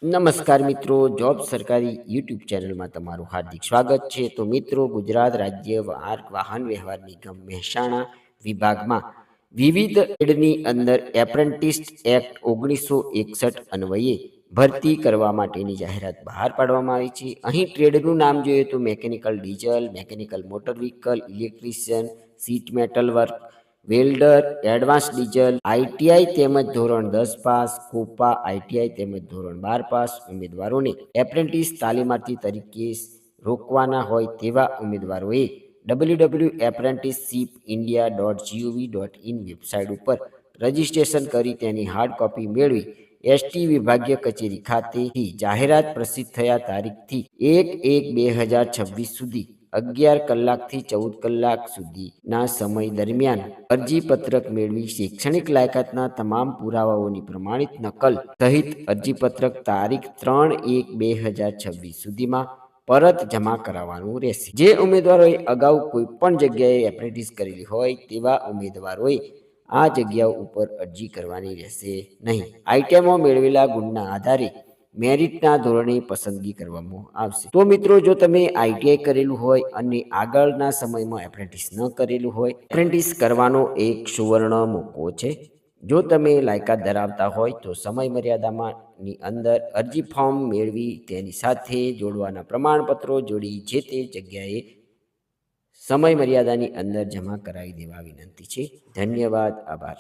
નમસ્કાર મિત્રો, જોબ સરકારી યુટ્યુબ ચેનલમાં તમારું હાર્દિક સ્વાગત છે. તો મિત્રો, ગુજરાત રાજ્ય માર્ગ વાહન વ્યવહાર નિગમ મહેસાણા વિભાગમાં વિવિધ ટ્રેડની અંદર એપ્રેન્ટિસ એક્ટ 1961 અન્વયે ભરતી કરવા માટેની જાહેરાત બહાર પાડવામાં આવી છે. અહીં ટ્રેડનું નામ જોઈએ તો mechanical diesel, mechanical motor vehicle, electrician, sheet metal work, welder, advance diesel, ITI તેમજ ધોરણ 10 પાસ, કોપા આઈટીઆઈ તેમજ ધોરણ 12 પાસ ઉમેદવારોને એપ્રેન્ટિસ તાલીમાર્થી તરીકે રોકવાના હોય તેવા ઉમેદવારોએ www.apprenticeshipindia.gov.in વેબસાઇટ ઉપર રજીસ્ટ્રેશન કરી તેની હાર્ડ કોપી મેળવી એસટી વિભાગીય કચેરી ખાતેથી જાહેરાત પ્રસિદ્ધ થયા તારીખથી 1/1/2026 સુધી 11 કલાકથી 14 કલાક સુધીના સમય દરમિયાન અરજીપત્રક મેળવી શૈક્ષણિક લાયકાતના તમામ પુરાવાઓની પ્રમાણિત નકલ સહિત અરજીપત્રક તારીખ 3/1/2026 સુધીમાં પરત જમા કરાવવાનું રહેશે. જે ઉમેદવારોએ અગાઉ કોઈપણ જગ્યાએ એપ્રેન્ટિસ કરેલી હોય તેવા ઉમેદવારોએ આ જગ્યાઓ ઉપર અરજી કરવાની રહેશે નહીં. આઈટીઆઈમાં મેળવેલા ગુણના આધારે મેરિટના ધોરણે પસંદગી કરવામાં આવશે. તો મિત્રો, જો તમે આઈટીઆઈ કરેલું હોય અને આગળના સમયમાં એપ્રેન્ટિસ ન કરેલું હોય, એપ્રેન્ટિસ કરવાનો એક સુવર્ણ મોકો છે. જો તમે લાયકાત ધરાવતા હોય તો સમય મર્યાદાની અંદર અરજી ફોર્મ મેળવી તેની સાથે જોડવાના પ્રમાણપત્રો જોડી જે તે જગ્યાએ સમય મર્યાદાની અંદર જમા કરાવી દેવા વિનંતી છે. ધન્યવાદ. આભાર.